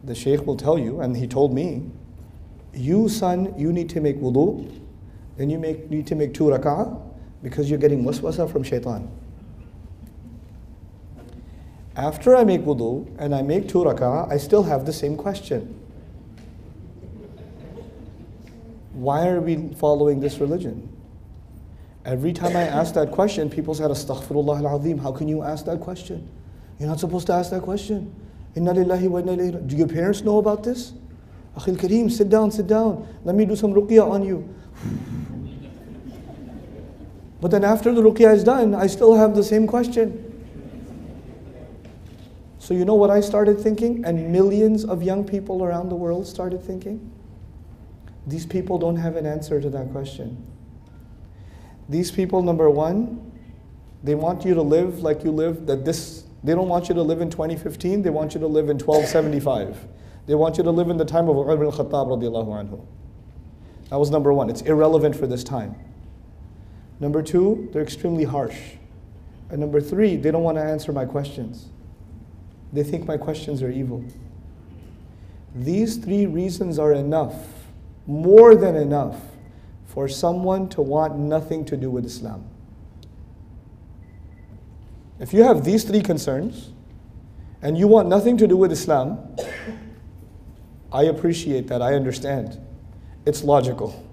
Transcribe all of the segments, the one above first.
The shaykh will tell you, and he told me, you son, you need to make wudu, and you need to make 2 rak'ah, because you're getting waswasa from shaitan. After I make wudu, and I make 2 rak'ah, I still have the same question. Why are we following this religion? Every time I ask that question, people said, Astaghfirullah al-Azim, how can you ask that question? You're not supposed to ask that question. Inna lillahi wa inna ilayhi. Do your parents know about this? Akhil Kareem, sit down, sit down. Let me do some ruqyah on you. But then after the ruqyah is done, I still have the same question. So you know what I started thinking? And millions of young people around the world started thinking? These people don't have an answer to that question. These people, number one, they want you to live like you live, they don't want you to live in 2015, they want you to live in 1275. They want you to live in the time of Umar ibn al-Khattab radiallahu anhu. That was number one. It's irrelevant for this time. Number two, they're extremely harsh. And number three, they don't want to answer my questions. They think my questions are evil. These 3 reasons are enough, more than enough, for someone to want nothing to do with Islam. If you have these 3 concerns, and you want nothing to do with Islam, I appreciate that, I understand. It's logical.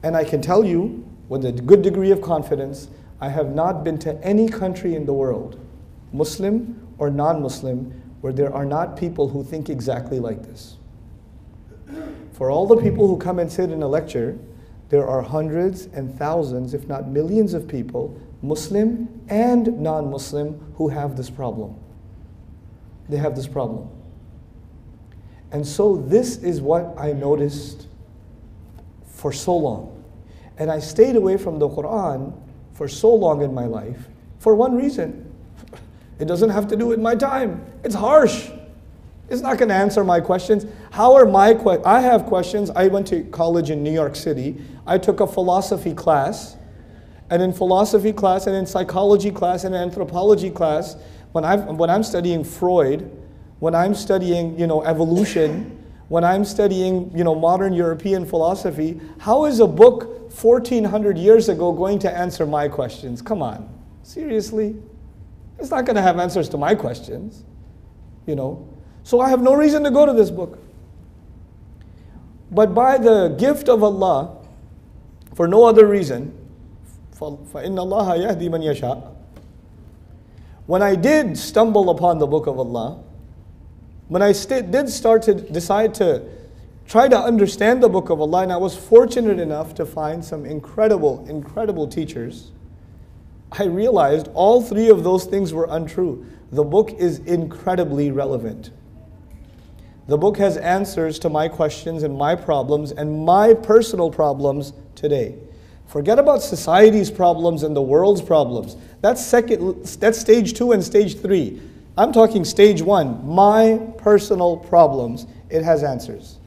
And I can tell you, with a good degree of confidence, I have not been to any country in the world, Muslim or non-Muslim, where there are not people who think exactly like this. For all the people who come and sit in a lecture, there are hundreds and thousands, if not millions of people, Muslim and non-Muslim, who have this problem. They have this problem. And so this is what I noticed for so long. And I stayed away from the Quran for so long in my life for one reason. It doesn't have to do with my time. It's harsh. It's not going to answer my questions. How are my questions? I have questions. I went to college in New York City. I took a philosophy class. And in philosophy class, and in psychology class, and in anthropology class, when I'm studying Freud, when I'm studying, evolution, when I'm studying, modern European philosophy, how is a book 1400 years ago going to answer my questions? Come on, seriously? It's not going to have answers to my questions, So I have no reason to go to this book. But by the gift of Allah, for no other reason, فَإِنَّ اللَّهَ يَهْدِي مَنْ يَشَاءُ. When I did stumble upon the book of Allah, when I did decide to try to understand the book of Allah, and I was fortunate enough to find some incredible, incredible teachers, I realized all 3 of those things were untrue. The book is incredibly relevant. The book has answers to my questions and my problems and my personal problems today. Forget about society's problems and the world's problems. That's stage 2 and stage 3. I'm talking stage 1, my personal problems. It has answers.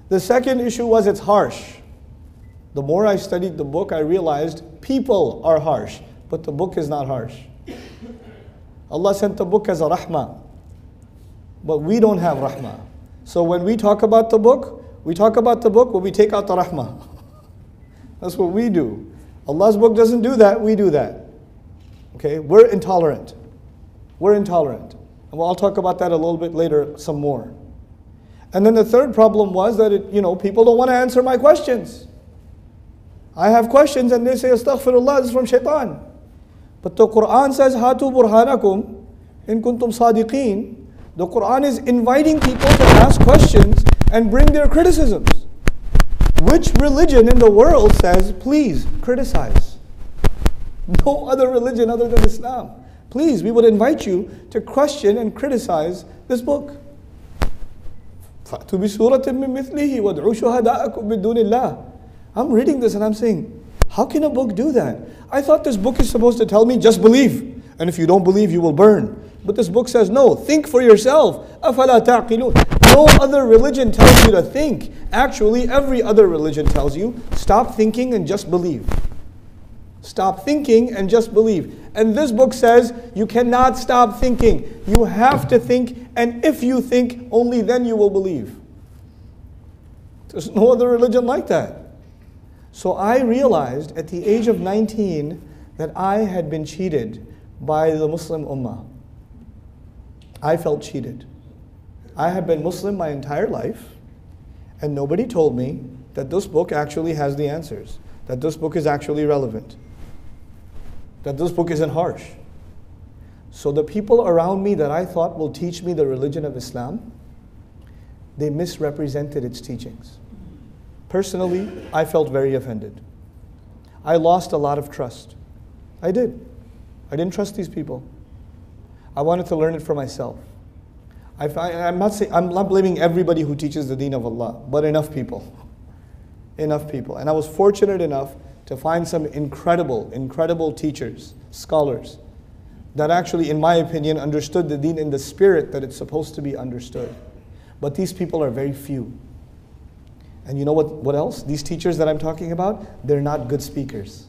The second issue was it's harsh. The more I studied the book, I realized people are harsh, but the book is not harsh. Allah sent the book as a rahmah, but we don't have rahmah. So when we talk about the book, but we take out the rahmah. That's what we do. Allah's book doesn't do that, we do that. Okay, we're intolerant. We're intolerant. And I'll talk about that a little bit later, some more. And then the third problem was that people don't want to answer my questions. I have questions and they say, Astaghfirullah, this is from shaitan. But the Quran says, Hatu burhanakum in kuntum sadiqeen. The Quran is inviting people to ask questions and bring their criticisms. Which religion in the world says, please, criticize? No other religion other than Islam. Please, we would invite you to question and criticize this book. فَأْتُوا بِسُورَةٍ مِّن مِثْلِهِ وَادْعُوا شُهَدَاءَكُمْ مِن دُونِ اللَّهِ. I'm reading this and I'm saying, how can a book do that? I thought this book is supposed to tell me, just believe. And if you don't believe, you will burn. But this book says, no, think for yourself. أَفَلَا تَعْقِلُونَ. No other religion tells you to think. Actually, every other religion tells you, stop thinking and just believe. Stop thinking and just believe. And this book says you cannot stop thinking. You have to think, and if you think, only then you will believe. There's no other religion like that. So I realized at the age of 19 that I had been cheated by the Muslim Ummah. I felt cheated. I had been Muslim my entire life, and nobody told me that this book actually has the answers, that this book is actually relevant, that this book isn't harsh. So the people around me that I thought will teach me the religion of Islam, they misrepresented its teachings. Personally, I felt very offended. I lost a lot of trust. I did. I didn't trust these people. I wanted to learn it for myself. I'm not blaming everybody who teaches the deen of Allah, but enough people. Enough people. And I was fortunate enough to find some incredible teachers, scholars, that actually, in my opinion, understood the deen in the spirit that it's supposed to be understood. But these people are very few. And you know what else? These teachers that I'm talking about, they're not good speakers.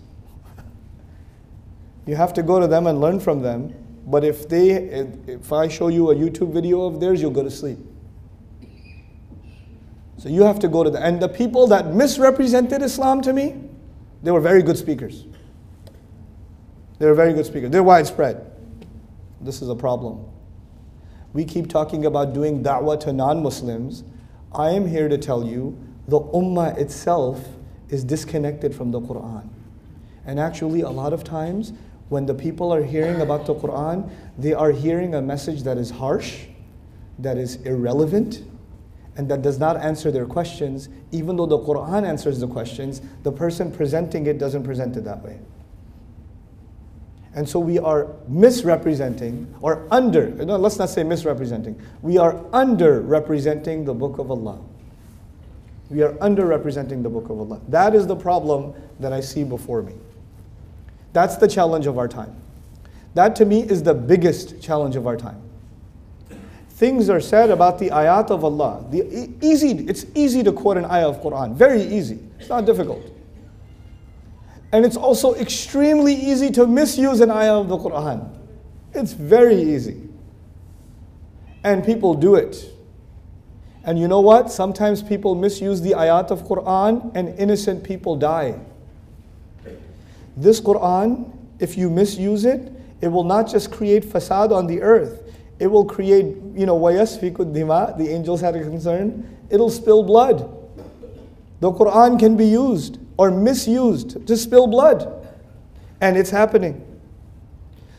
You have to go to them and learn from them. But if I show you a YouTube video of theirs, you'll go to sleep. So you have to go to them. And the people that misrepresented Islam to me, they were very good speakers. They were very good speakers. They're widespread. This is a problem. We keep talking about doing da'wah to non-Muslims. I am here to tell you, the ummah itself is disconnected from the Quran. And actually, a lot of times, when the people are hearing about the Quran, they are hearing a message that is harsh, that is irrelevant, and that does not answer their questions. Even though the Quran answers the questions, the person presenting it doesn't present it that way. And so we are misrepresenting, or let's not say misrepresenting. We are underrepresenting the Book of Allah. We are underrepresenting the Book of Allah. That is the problem that I see before me. That's the challenge of our time. That to me is the biggest challenge of our time. Things are said about the ayat of Allah. It's easy to quote an ayah of Quran. Very easy. It's not difficult. And it's also extremely easy to misuse an ayah of the Quran. It's very easy. And people do it. And you know what? Sometimes people misuse the ayat of Quran and innocent people die. This Quran, if you misuse it, it will not just create fasad on the earth. It will create, وَيَسْفِكُ الدِّمَاء, the angels had a concern. It'll spill blood. The Quran can be used or misused to spill blood. And it's happening.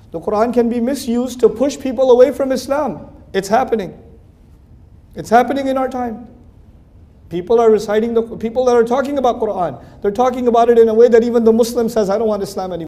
The Quran can be misused to push people away from Islam. It's happening. It's happening in our time. People are reciting, people that are talking about Quran, they're talking about it in a way that even the Muslim says, I don't want Islam anymore.